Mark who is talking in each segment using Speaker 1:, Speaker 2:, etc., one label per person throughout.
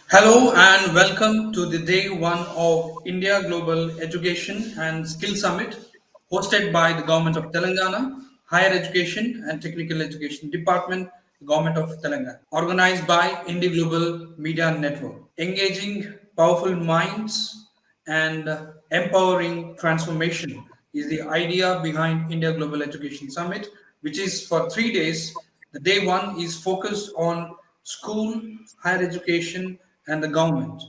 Speaker 1: Hello and welcome to the day one of India Global Education and Skill Summit hosted by the Government of Telangana, Higher Education and Technical Education Department, Government of Telangana, organized by India Global Media Network. Engaging powerful minds and empowering transformation is the idea behind India Global Education Summit, which is for 3 days. The day one is focused on school, higher education, and the government.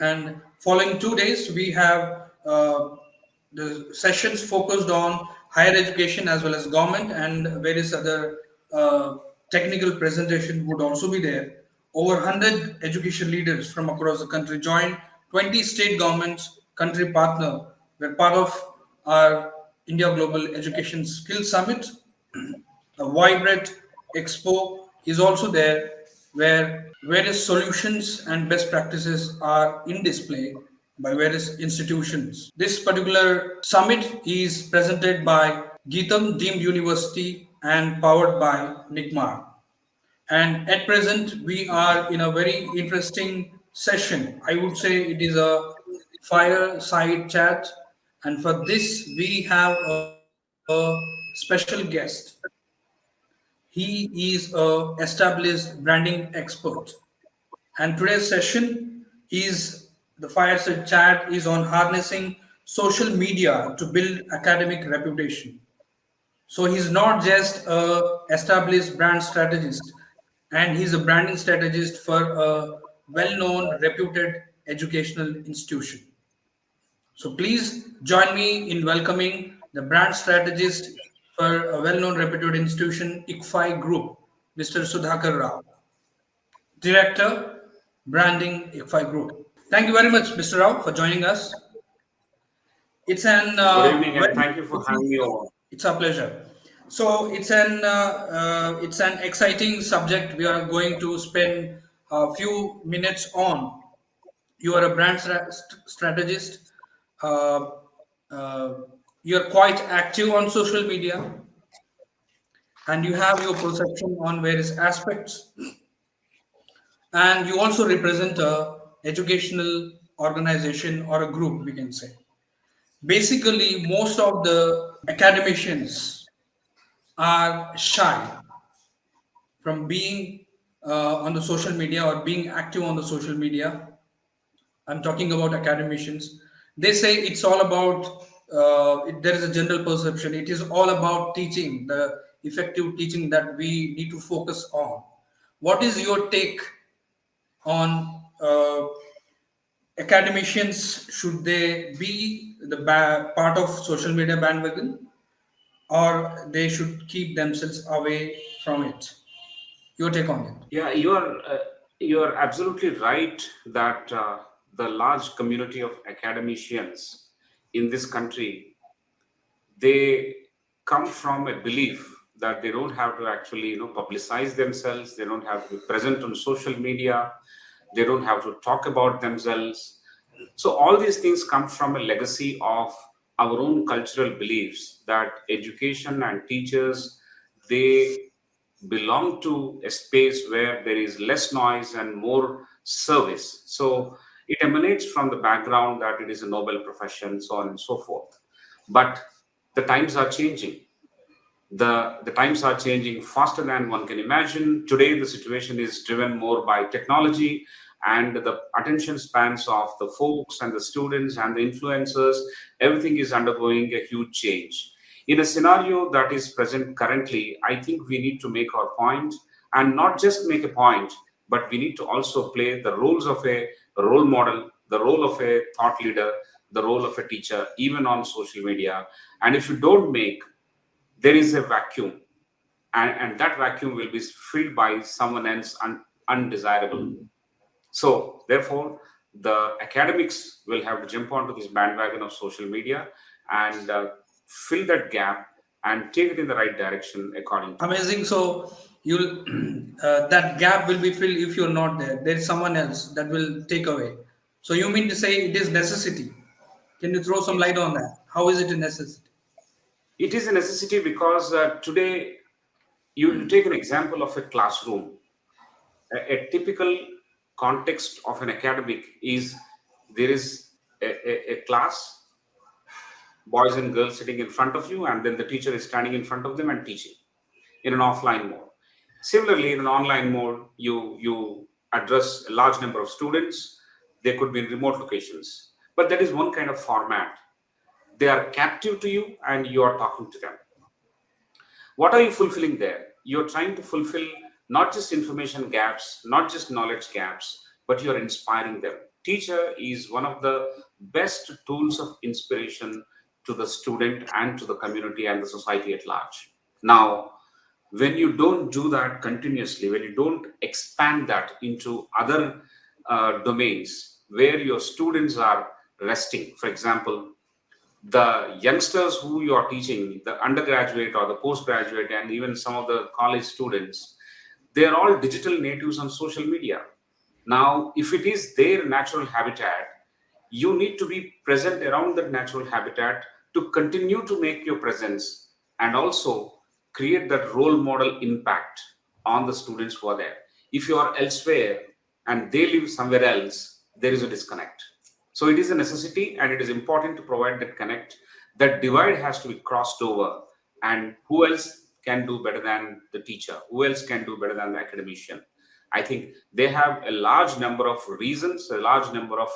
Speaker 1: And following 2 days, we have the sessions focused on higher education as well as government and various other uh, technical presentation would also be there. Over 100 education leaders from across the country joined. 20 state governments, country partner, were part of our India Global Education Skills Summit. A vibrant expo is also there where various solutions and best practices are in display by various institutions. This particular summit is presented by Geetam Deemed University and powered by NICMAR. And at present, we are in a very interesting session. I would say it is a fireside chat. And for this, we have a special guest. He is a established branding expert. And today's session is the fireside chat is on harnessing social media to build academic reputation. So he's not just a established brand strategist, and he's a branding strategist for a well-known, reputed educational institution. So please join me in welcoming the brand strategist for a well-known reputed institution, ICFI Group, Mr. Sudhakar Rao, Director, Branding, ICFI Group. Thank you very much, Mr. Rao, for joining us. It's an
Speaker 2: Good evening and thank you for having me over.
Speaker 1: it's a pleasure. So it's an exciting subject. We are going to spend a few minutes on. You are a brand strategist. Uh, uh, you're quite active on social media, and you have your perception on various aspects. And you also represent a educational organization or a group, we can say. Basically, most of the academicians are shy from being on the social media or being active on the social media. I'm talking about academicians. They say it's all about, there is a general perception, it is all about teaching, the effective teaching that we need to focus on. What is your take on academicians? Should they be the part of social media bandwagon or they should keep themselves away from it? Your take on it.
Speaker 2: Yeah, you are absolutely right that the large community of academicians in this country, they come from a belief that they don't have to actually publicize themselves. They don't have to be present on social media. They don't have to talk about themselves. So all these things come from a legacy of our own cultural beliefs that education and teachers, they belong to a space where there is less noise and more service. So it emanates from the background that it is a noble profession, so on and so forth. But the times are changing. The times are changing faster than one can imagine. Today, the situation is driven more by technology, and the attention spans of the folks and the students and the influencers, everything is undergoing a huge change. In a scenario that is present currently, I think we need to make our point, and not just make a point, but we need to also play the roles of a role model, the role of a thought leader, the role of a teacher, even on social media. And if you don't make, there is a vacuum, and that vacuum will be filled by someone else undesirable. So therefore the academics will have to jump onto this bandwagon of social media and fill that gap and take it in the right direction according to me.
Speaker 1: Amazing. So you'll that gap will be filled if you're not there. There is someone else that will take away. So you mean to say it is necessity? Can you throw some light on that? How is it a necessity?
Speaker 2: It is a necessity because today you take an example of a classroom. A typical context of an academic is there is a class, boys and girls sitting in front of you, and then the teacher is standing in front of them and teaching in an offline mode. Similarly, in an online mode, you address a large number of students. They could be in remote locations, but that is one kind of format. They are captive to you, and you are talking to them. What are you fulfilling there? You're trying to fulfill not just information gaps, not just knowledge gaps, but you're inspiring them. Teacher is one of the best tools of inspiration to the student and to the community and the society at large. Now, when you don't do that continuously, when you don't expand that into other domains where your students are resting, for example, the youngsters who you are teaching, the undergraduate or the postgraduate, and even some of the college students, they are all digital natives on social media. Now, if it is their natural habitat, you need to be present around that natural habitat to continue to make your presence and also create that role model impact on the students who are there. If you are elsewhere and they live somewhere else, there is a disconnect. So it is a necessity and it is important to provide that connect. That divide has to be crossed over. And who else can do better than the teacher? Who else can do better than the academician? I think they have a large number of reasons, a large number of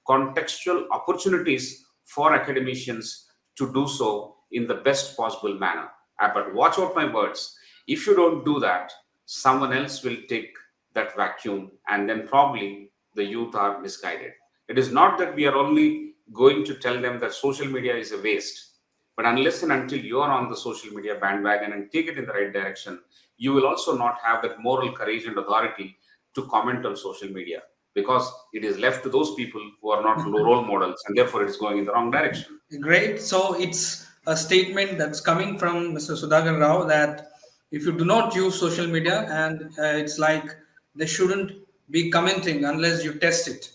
Speaker 2: contextual opportunities for academicians to do so in the best possible manner. But watch out, my words. If you don't do that, someone else will take that vacuum, and then probably the youth are misguided. It is not that we are only going to tell them that social media is a waste, but unless and until you are on the social media bandwagon and take it in the right direction, you will also not have that moral courage and authority to comment on social media, because it is left to those people who are not role models, and therefore it is going in the wrong direction.
Speaker 1: Great. So it's a statement that's coming from Mr. Sudhakar Rao that if you do not use social media, and it's like they shouldn't be commenting unless you test it.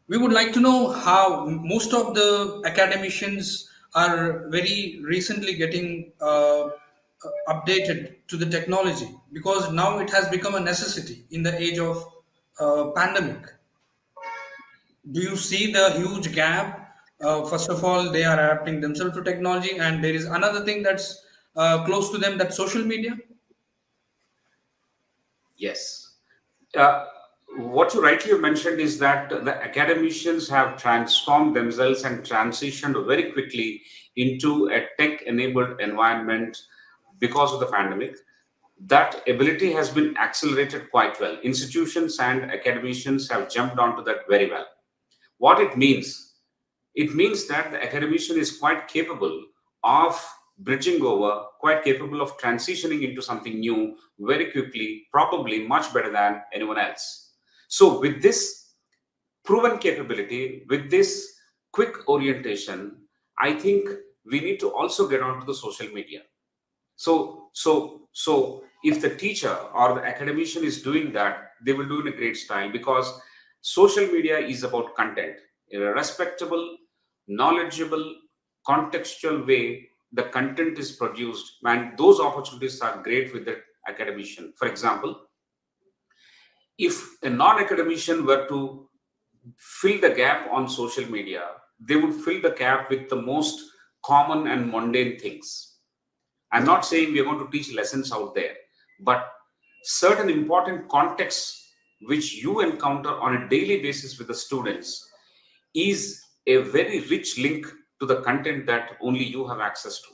Speaker 1: We would like to know how most of the academicians are very recently getting updated to the technology, because now it has become a necessity in the age of pandemic. Do you see the huge gap? First of all, they are adapting themselves to technology, and there is another thing that's close to them, that's social media.
Speaker 2: Yes. Uh, what you rightly mentioned is that the academicians have transformed themselves and transitioned very quickly into a tech enabled environment because of the pandemic. That ability has been accelerated quite well. Institutions and academicians have jumped onto that very well. What it means? It means that the academician is quite capable of bridging over, quite capable of transitioning into something new very quickly, probably much better than anyone else. So, with this proven capability, with this quick orientation, I think we need to also get onto the social media. So if the teacher or the academician is doing that, they will do in a great style, because social media is about content in a respectable, knowledgeable, contextual way. The content is produced, and those opportunities are great with the academician. For example, if a non-academician were to fill the gap on social media, they would fill the gap with the most common and mundane things. I'm not saying we are going to teach lessons out there, but certain important contexts which you encounter on a daily basis with the students is a very rich link to the content that only you have access to.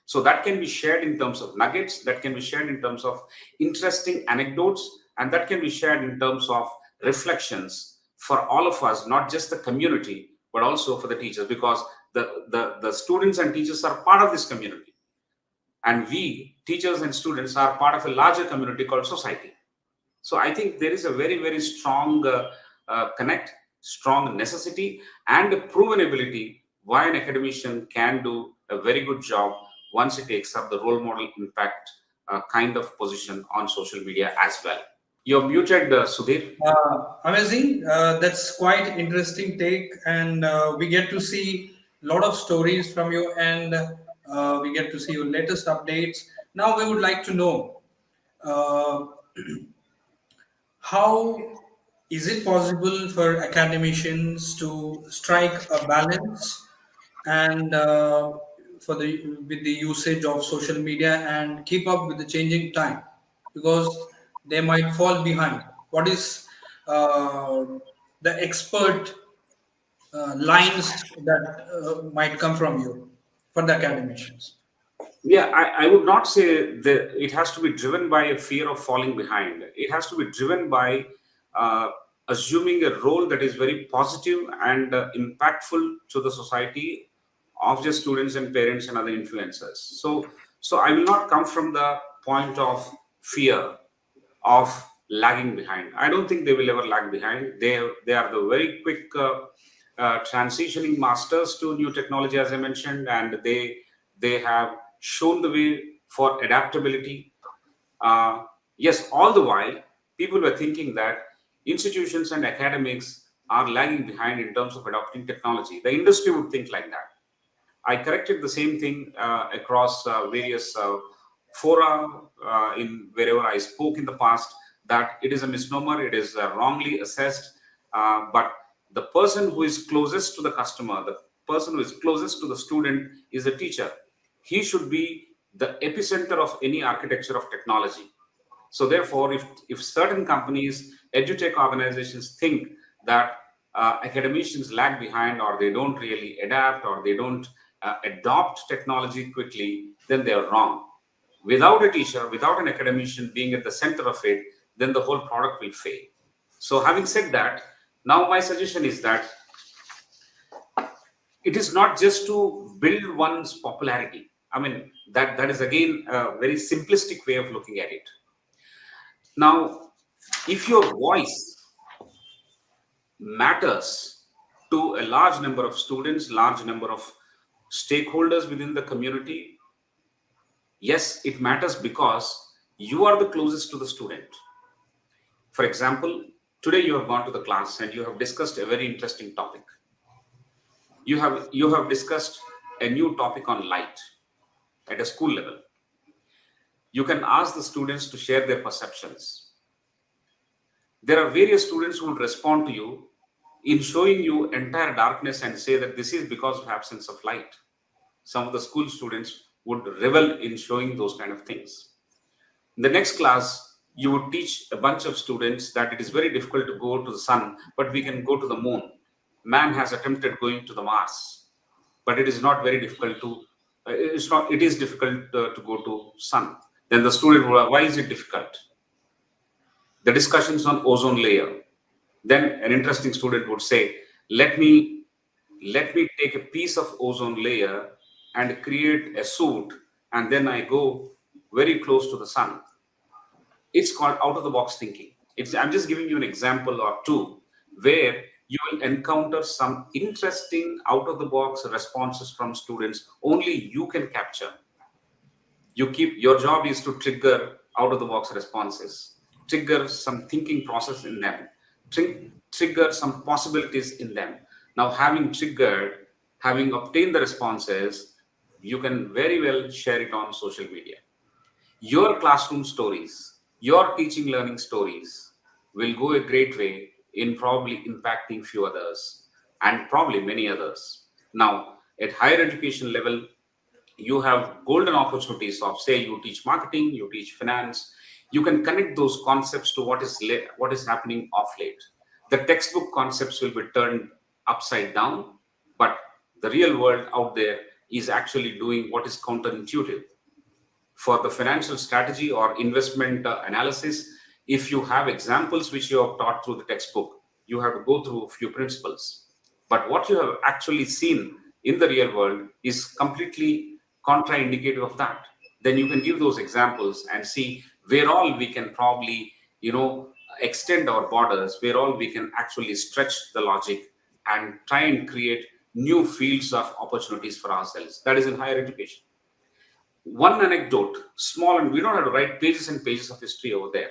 Speaker 2: So that can be shared in terms of nuggets, that can be shared in terms of interesting anecdotes, and that can be shared in terms of reflections for all of us, not just the community, but also for the teachers, because the students and teachers are part of this community, and we teachers and students are part of a larger community called society. So I think there is a very very strong connect, strong necessity, and a proven ability why an academician can do a very good job once he takes up the role model impact kind of position on social media as well. You're muted, Sudhir.
Speaker 1: Amazing. That's quite interesting take, and we get to see a lot of stories from you, and we get to see your latest updates. Now, we would like to know uh, how Is it possible for academicians to strike a balance and for the with the usage of social media and keep up with the changing time, because they might fall behind? What is uh, the expert lines that might come from you for the academicians?
Speaker 2: Yeah, I would not say that it has to be driven by a fear of falling behind. It has to be driven by uh, assuming a role that is very positive and impactful to the society of the students and parents and other influencers. So I will not come from the point of fear of lagging behind. I don't think they will ever lag behind. They are the very quick transitioning masters to new technology, as I mentioned, and they have shown the way for adaptability. Uh, yes, all the while people were thinking that institutions and academics are lagging behind in terms of adopting technology. The industry would think like that. I corrected the same thing across various fora in wherever I spoke in the past, that it is a misnomer, it is wrongly assessed. But the person who is closest to the customer, the person who is closest to the student is a teacher. He should be the epicenter of any architecture of technology. So therefore, if certain companies, edutech organizations think that academicians lag behind, or they don't really adapt, or they don't adopt technology quickly, then they are wrong. Without a teacher, without an academician being at the center of it, then the whole product will fail. So having said that, now my suggestion is that it is not just to build one's popularity. I mean, that is again a very simplistic way of looking at it. Now, if your voice matters to a large number of students, large number of stakeholders within the community, yes, it matters because you are the closest to the student. For example, today you have gone to the class and you have discussed a very interesting topic. You have discussed a new topic on light at a school level. You can ask the students to share their perceptions. There are various students who will respond to you in showing you entire darkness and say that this is because of absence of light. Some of the school students would revel in showing those kind of things. In the next class, you would teach a bunch of students that it is very difficult to go to the sun, but we can go to the moon. Man has attempted going to the Mars, but it is not very difficult to. It's not. It is difficult to go to sun. Then the student will, why is it difficult? The discussions on ozone layer. Then an interesting student would say, let me take a piece of ozone layer and create a suit, and then I go very close to the sun. It's called out of the box thinking. I'm just giving you an example or two where you will encounter some interesting out of the box responses from students only you can capture. Your job is to trigger out of the box responses, trigger some thinking process in them, trigger some possibilities in them. Now, having triggered, having obtained the responses, you can very well share it on social media. Your classroom stories, your teaching learning stories will go a great way in probably impacting few others and probably many others. Now, at higher education level, you have golden opportunities of, say, you teach marketing, you teach finance. You can connect those concepts to what is happening off late. The textbook concepts will be turned upside down, but the real world out there is actually doing what is counterintuitive. For the financial strategy or investment analysis, if you have examples which you have taught through the textbook, you have to go through a few principles. But what you have actually seen in the real world is completely contraindicative of that. Then you can give those examples and see where all we can probably, extend our borders, where all we can actually stretch the logic and try and create new fields of opportunities for ourselves. That is in higher education. One anecdote, small, and we don't have to write pages and pages of history over there,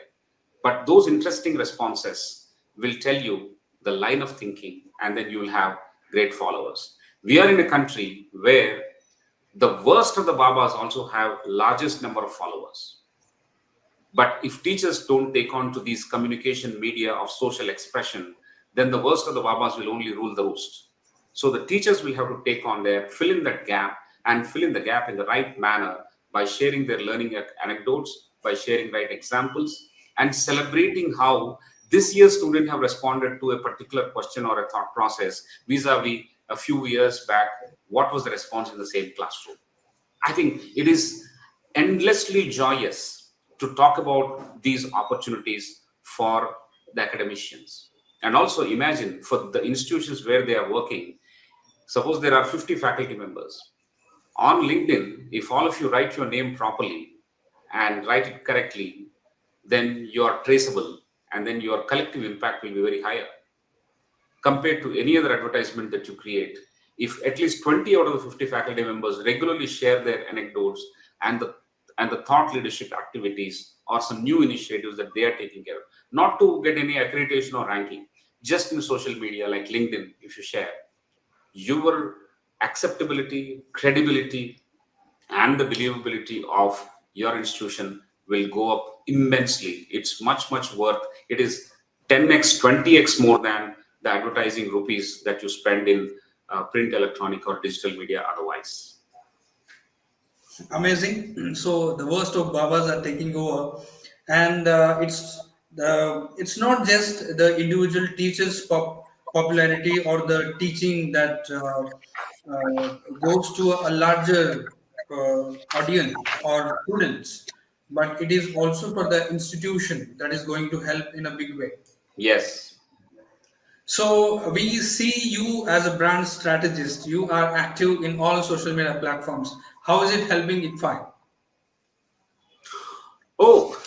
Speaker 2: but those interesting responses will tell you the line of thinking, and then you will have great followers. We are in a country where the worst of the Babas also have largest number of followers. But if teachers don't take on to these communication media of social expression, then the worst of the babas will only rule the roost. So the teachers will have to take on their fill in that gap, and fill in the gap in the right manner by sharing their learning anecdotes, by sharing right examples, and celebrating how this year's student have responded to a particular question or a thought process vis-a-vis a few years back. What was the response in the same classroom? I think it is endlessly joyous to talk about these opportunities for the academicians. And also imagine for the institutions where they are working, suppose there are 50 faculty members. On LinkedIn, if all of you write your name properly and write it correctly, then you are traceable, and then your collective impact will be very higher compared to any other advertisement that you create. If at least 20 out of the 50 faculty members regularly share their anecdotes and the thought leadership activities or some new initiatives that they are taking care of, not to get any accreditation or ranking, just in social media like LinkedIn, if you share, your acceptability, credibility, and the believability of your institution will go up immensely. It's much, much worth. It is 10x, 20x more than the advertising rupees that you spend in print, electronic, or digital media otherwise.
Speaker 1: Amazing. So the worst of Babas are taking over, and it's not just the individual teacher's popularity or the teaching that goes to a larger audience or students, but it is also for the institution that is going to help in a big way.
Speaker 2: Yes.
Speaker 1: So we see you as a brand strategist. You are active in all social media platforms. How is it helping ICFI?
Speaker 2: Oh,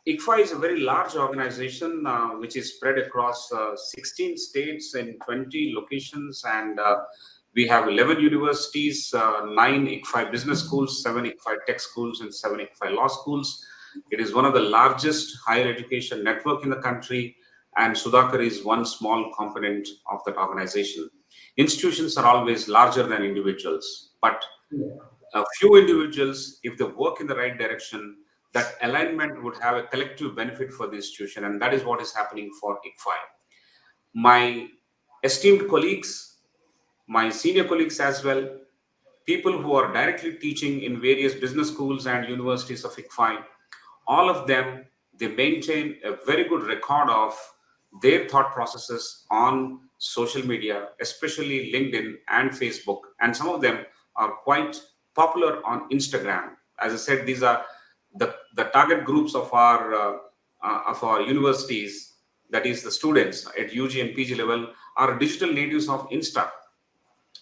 Speaker 2: ICFA is a very large organization which is spread across 16 states and 20 locations, and we have 11 universities, 9 ICFA business schools, 7 ICFA tech schools, and 7 ICFA law schools. It is one of the largest higher education network in the country, and Sudhakar is one small component of that organization. Institutions are always larger than individuals, but a few individuals, if they work in the right direction, that alignment would have a collective benefit for the institution, and that is what is happening for ICFI. My esteemed colleagues, my senior colleagues as well, people who are directly teaching in various business schools and universities of ICFI, all of them, they maintain a very good record of their thought processes on social media, especially LinkedIn and Facebook, and some of them are quite popular on Instagram. As I said, these are the target groups of our universities, that is the students at UG and PG level, are digital natives of Insta.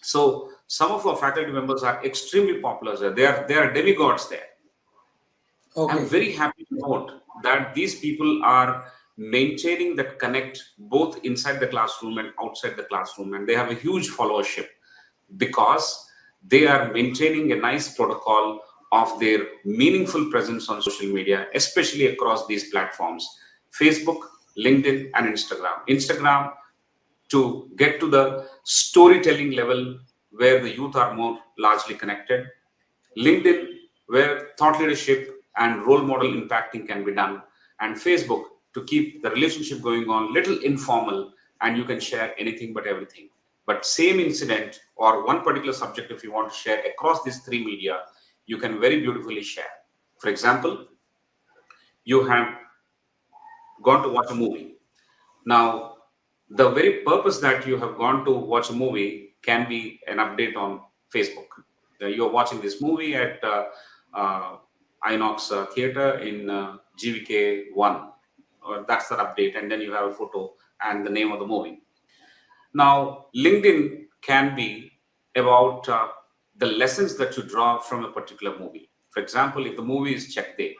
Speaker 2: So some of our faculty members are extremely popular there. They are demigods there. I'm
Speaker 1: Okay.
Speaker 2: very happy to note that these people are maintaining that connect both inside the classroom and outside the classroom, and they have a huge followership because they are maintaining a nice protocol of their meaningful presence on social media, especially across these platforms: Facebook, LinkedIn, and Instagram. Instagram, to get to the storytelling level where the youth are more largely connected. LinkedIn, where thought leadership and role model impacting can be done. And Facebook, to keep the relationship going on, little informal, and you can share anything but everything. But same incident or one particular subject, if you want to share across these three media, you can very beautifully share. For example, you have gone to watch a movie. Now, the very purpose that you have gone to watch a movie can be an update on Facebook. You're watching this movie at uh, Inox Theater in GVK 1. That's the update. And then you have a photo and the name of the movie. Now, LinkedIn can be about the lessons that you draw from a particular movie. For example, if the movie is Check Day,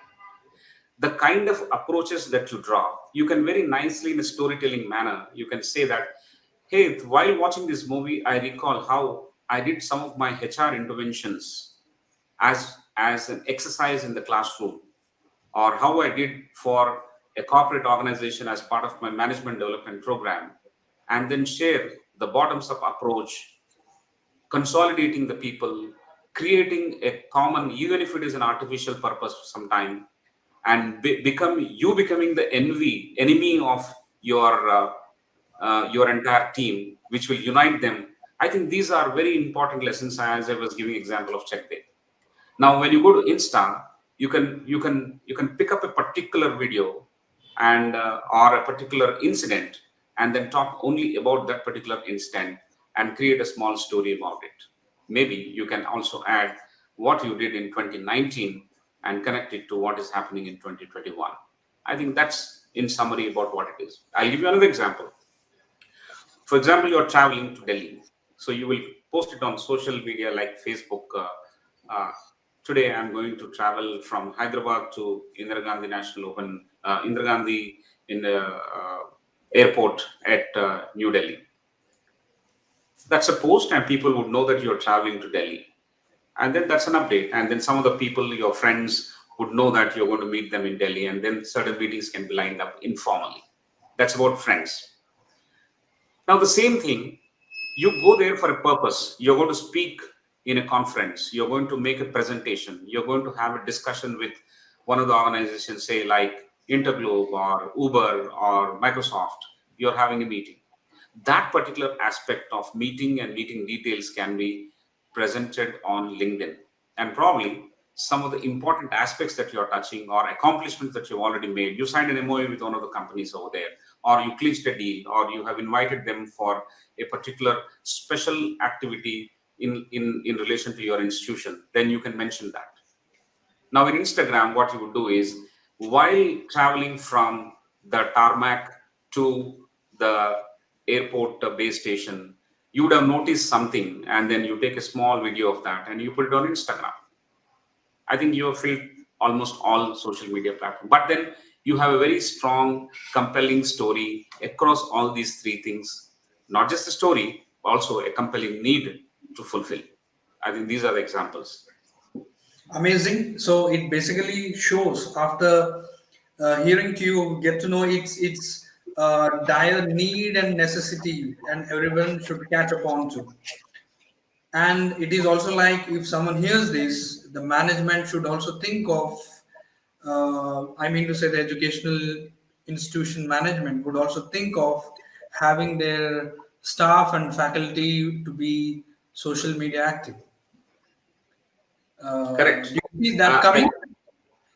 Speaker 2: the kind of approaches that you draw, you can very nicely in a storytelling manner, you can say that, hey, while watching this movie, I recall how I did some of my HR interventions as an exercise in the classroom, or how I did for a corporate organization as part of my management development program, and then share the bottoms up approach, consolidating the people, creating a common, even if it is an artificial purpose sometime, and becoming the enemy of your entire team, which will unite them. I think these are very important lessons, as I was giving example of checkmate. Now, when you go to Insta, you can pick up a particular video and or a particular incident, and then talk only about that particular incident and create a small story about it. Maybe you can also add what you did in 2019 and connect it to what is happening in 2021. I think that's in summary about what it is. I'll give you another example. For example, you're traveling to Delhi, so you will post it on social media like Facebook. Uh, Today, I'm going to travel from Hyderabad to Indira Gandhi National Open, Indira Gandhi in the airport at New Delhi. That's a post, and people would know that you're traveling to Delhi. And then that's an update. And then some of the people, your friends, would know that you're going to meet them in Delhi. And then certain meetings can be lined up informally. That's about friends. Now, the same thing, you go there for a purpose. You're going to speak in a conference. You're going to make a presentation. You're going to have a discussion with one of the organizations, say like Interglobe or Uber or Microsoft. You're having a meeting. That particular aspect of meeting and meeting details can be presented on LinkedIn. And probably some of the important aspects that you're touching or accomplishments that you've already made. You signed an MOU with one of the companies over there, or you clinched a deal, or you have invited them for a particular special activity in relation to your institution. Then you can mention that. Now, in Instagram, what you would do is, while traveling from the tarmac to the airport base station, you would have noticed something, and then you take a small video of that and you put it on Instagram. I think you have filled almost all social media platforms. But then you have a very strong, compelling story across all these three things. Not just a story, also a compelling need to fulfill. I think these are the examples.
Speaker 1: Amazing. So it basically shows after hearing to you, get to know its dire need and necessity, and everyone should catch up on to. And it is also like if someone hears this, the management should also think of. I mean to say, the educational institution management would also think of having their staff and faculty to be social media active.
Speaker 2: Correct.
Speaker 1: Do you see that
Speaker 2: I,
Speaker 1: coming?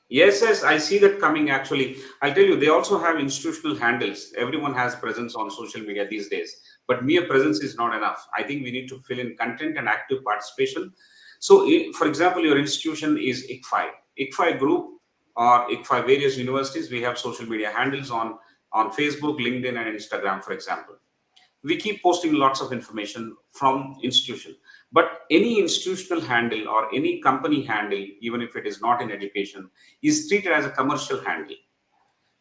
Speaker 2: yes, yes, I see that coming actually. I'll tell you, they also have institutional handles. Everyone has presence on social media these days, but mere presence is not enough. I think we need to fill in content and active participation. So, for example, your institution is ICFI. ICFI Group or ICFI various universities, we have social media handles on Facebook, LinkedIn, and Instagram, for example. We keep posting lots of information from institution, but any institutional handle or any company handle, even if it is not in education, is treated as a commercial handle.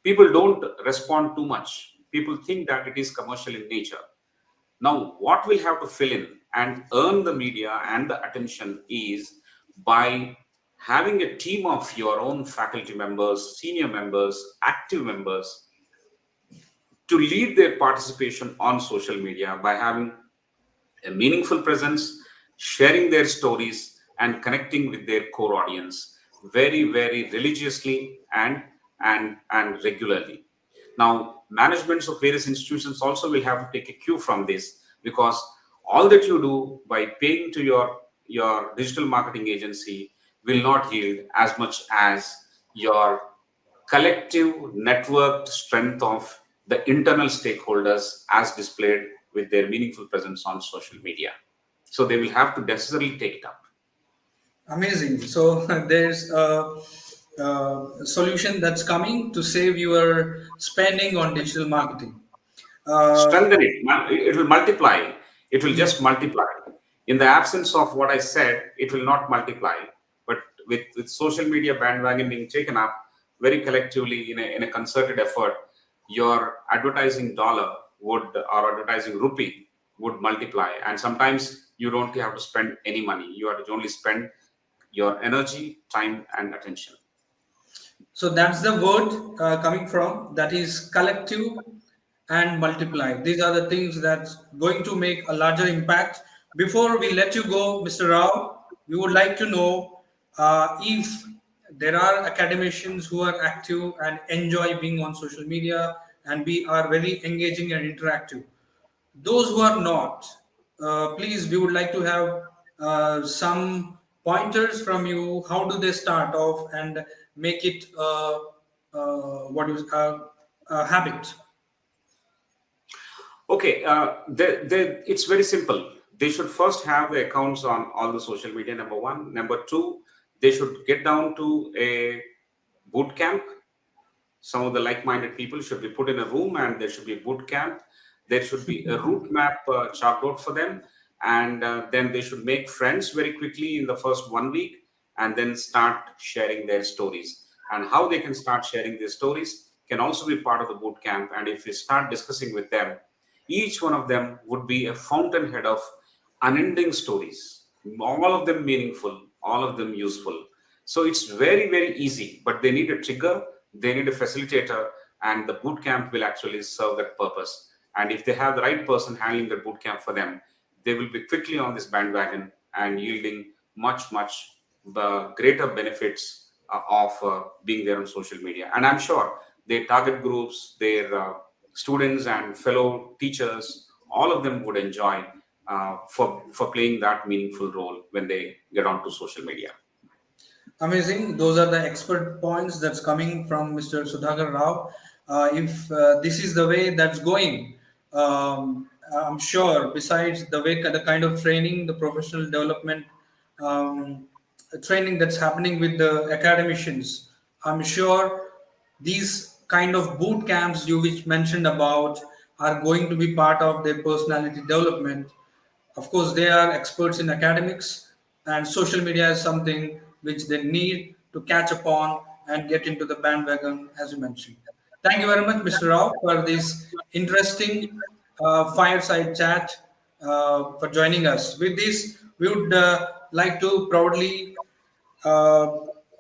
Speaker 2: People don't respond too much. People think that it is commercial in nature. Now, what we'll have to fill in and earn the media and the attention is by having a team of your own faculty members, senior members, active members, to lead their participation on social media by having a meaningful presence, sharing their stories, and connecting with their core audience very, very religiously and regularly. Now, managements of various institutions also will have to take a cue from this, because all that you do by paying to your digital marketing agency will not yield as much as your collective networked strength of the internal stakeholders as displayed with their meaningful presence on social media. So they will have to necessarily take it up.
Speaker 1: Amazing. So there's a solution that's coming to save your spending on digital marketing. Uh,
Speaker 2: Strengthen it. It will multiply. It will
Speaker 1: yeah.
Speaker 2: just multiply. In the absence of what I said, it will not multiply. But with social media bandwagon being taken up very collectively in a concerted effort, your advertising dollar would, or advertising rupee would multiply. And sometimes you don't have to spend any money. You have to only spend your energy, time, and attention.
Speaker 1: So that's the word coming from, that is collective and multiply. These are the things that's going to make a larger impact. Before we let you go, Mr. Rao, we would like to know if there are academicians who are active and enjoy being on social media and we are very engaging and interactive. Those who are not, please, we would like to have some pointers from you. How do they start off and make it a habit?
Speaker 2: Okay, it's very simple. They should first have the accounts on all the social media, number one. Number two, they should get down to a boot camp. Some of the like-minded people should be put in a room and there should be a boot camp. There should be a route map chalked out for them, and then they should make friends very quickly in the first 1 week, and then start sharing their stories. And how they can start sharing their stories can also be part of the boot camp. And if we start discussing with them, each one of them would be a fountainhead of unending stories, all of them meaningful, all of them useful. So it's very, very easy, but they need a trigger, they need a facilitator, and the boot camp will actually serve that purpose. And if they have the right person handling the boot camp for them, they will be quickly on this bandwagon and yielding much, much greater benefits of being there on social media. And I'm sure their target groups, their students and fellow teachers, all of them would enjoy for playing that meaningful role when they get onto social media.
Speaker 1: Amazing. Those are the expert points that's coming from Mr. Sudhakar Rao. If this is the way that's going, I'm sure, besides the kind of training, the professional development um, training that's happening with the academicians, I'm sure these kind of boot camps you which mentioned about are going to be part of their personality development. Of course, they are experts in academics, and social media is something which they need to catch upon and get into the bandwagon, as you mentioned. Thank you very much, Mr. Rao, for this interesting fireside chat, for joining us. With this, we would like to proudly uh,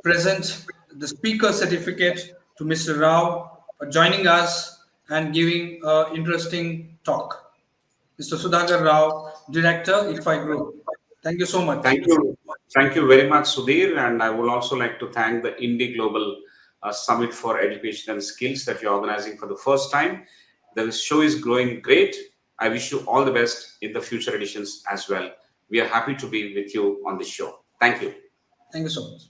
Speaker 1: present the speaker certificate to Mr. Rao for joining us and giving interesting talk. Mr. Sudhakar Rao, Director, ITFI Group. Thank you so much.
Speaker 2: Thank you. Thank you very much, Sudhir. And I would also like to thank the Indie Global Summit for Education and Skills that you're organizing for the first time. The show is growing great. I wish you all the best in the future editions as well. We are happy to be with you on this show. Thank you.
Speaker 1: Thank you so much.